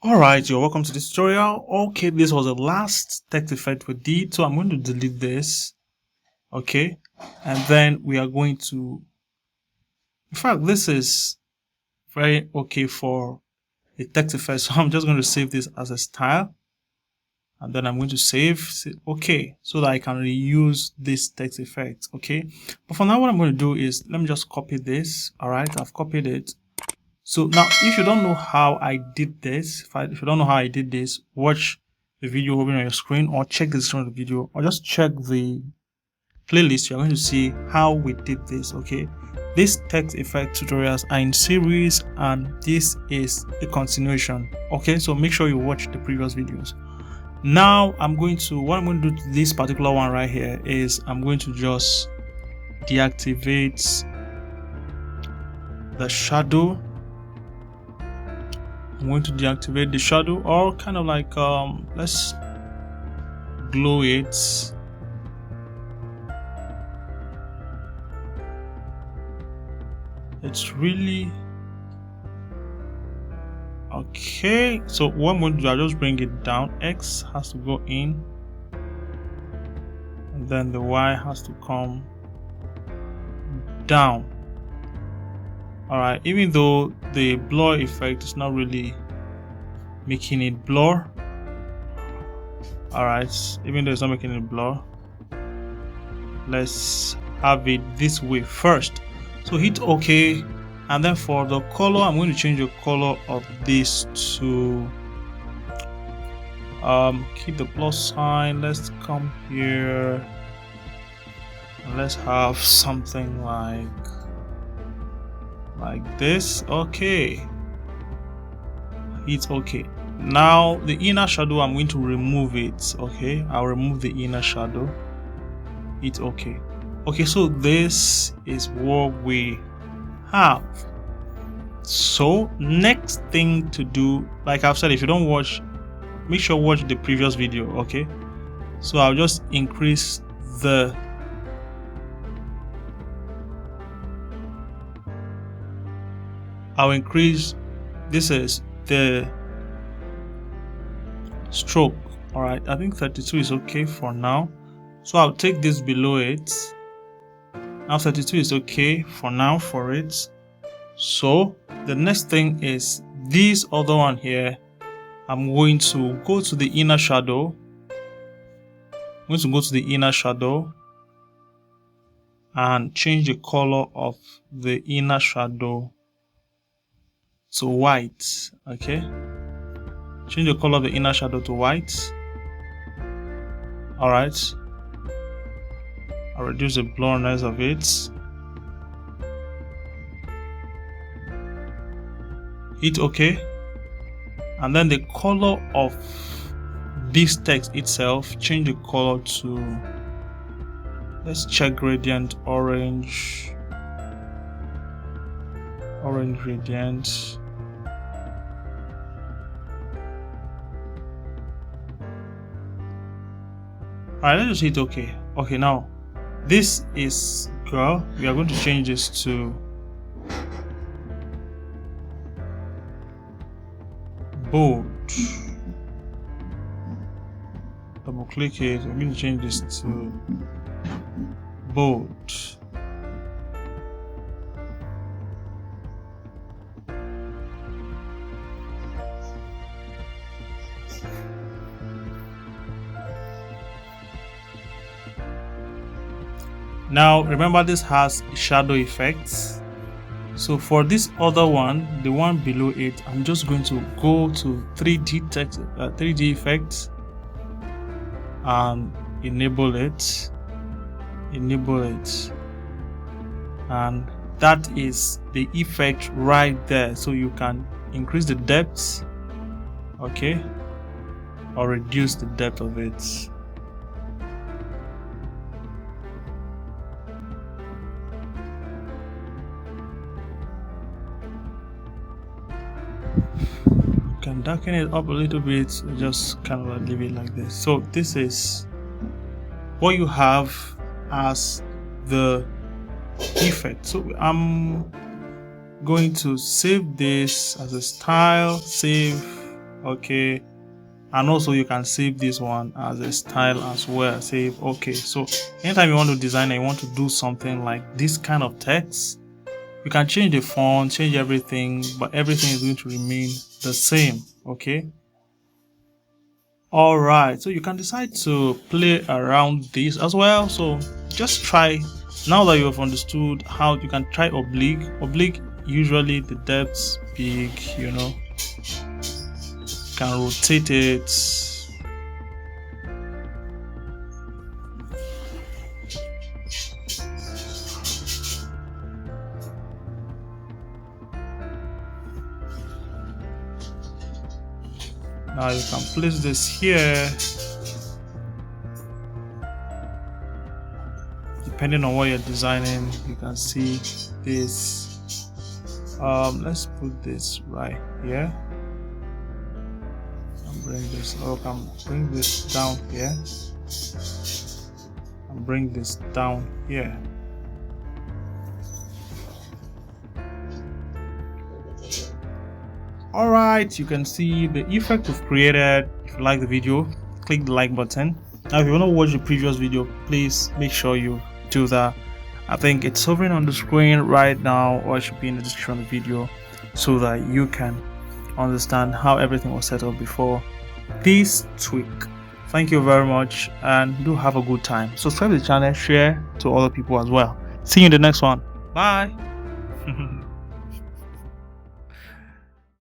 Alright, you're welcome to this tutorial. Okay, this was the last text effect we did, so I'm going to delete this. Okay, and then we are going to, in fact, this is very okay for a text effect, so I'm just going to save this as a style, and then I'm going to say okay, so that I can reuse this text effect. Okay, but for now what I'm going to do is, let me just copy this. Alright, I've copied it. So now, if you don't know how I did this, if you don't know how I did this, watch the video over on your screen, or check the description of the video, or just check the playlist. You're going to see how we did this. Okay, these text effect tutorials are in series, and this is a continuation. Okay, so make sure you watch the previous videos. Now what I'm going to do to this particular one right here is I'm going to just deactivate the shadow. I'm going to deactivate the shadow, or kind of like let's glow it. It's really okay. So what I'm going to do, I'll just bring it down. X has to go in, and then the Y has to come down. Alright, even though the blur effect is not really making it blur. Alright, even though it's not making it blur, let's have it this way first. So hit OK, and then for the color, I'm going to change the color of this to keep the plus sign. Let's come here and let's have something like this. Okay, it's okay. Now the inner shadow, I'm going to remove it. Okay, I'll remove the inner shadow. It's okay. Okay, so this is what we have. So next thing to do, like I've said, if you don't watch, make sure watch the previous video. Okay, so I'll just increase the this is the stroke. All right, I think 32 is okay for now, so I'll take this below it. Now 32 is okay for now for it. So the next thing is this other one here. I'm going to go to the inner shadow. I'm going to go to the inner shadow and change the color of the inner shadow to white. Okay, change the color of the inner shadow to white. All right, I'll reduce the blurriness of it. Hit OK, and then the color of this text itself, change the color to, let's check gradient, orange gradient. Alright, let's just hit OK. Okay, now this is girl. We are going to change this to bold. Double click it. I'm going to change this to bold. Now remember, this has shadow effects. So for this other one, the one below it, I'm just going to go to 3D effects and enable it, and that is the effect right there. So you can increase the depth, okay, or reduce the depth of it. Can darken it up a little bit, just kind of leave it like this. So this is what you have as the effect. So I'm going to save this as a style, save, Okay, and also you can save this one as a style as well. Save. Okay, so anytime you want to design and you want to do something like this kind of text, you can change the font, change everything, but everything is going to remain the same. Okay. All right, so you can decide to play around this as well. So just try. Now that you have understood how, you can try oblique. Usually the depth's big, you know, you can rotate it. Now you can place this here. Depending on what you're designing, you can see this. Let's put this right here and bring this up and bring this down here and bring this down here. Alright, you can see the effect we've created. If you like the video, click the like button. Now if you want to watch the previous video, please make sure you do that. I think it's hovering on the screen right now, or it should be in the description of the video, so that you can understand how everything was set up before this tweak. Thank you very much, and do have a good time. Subscribe to the channel, share to other people as well. See you in the next one. Bye.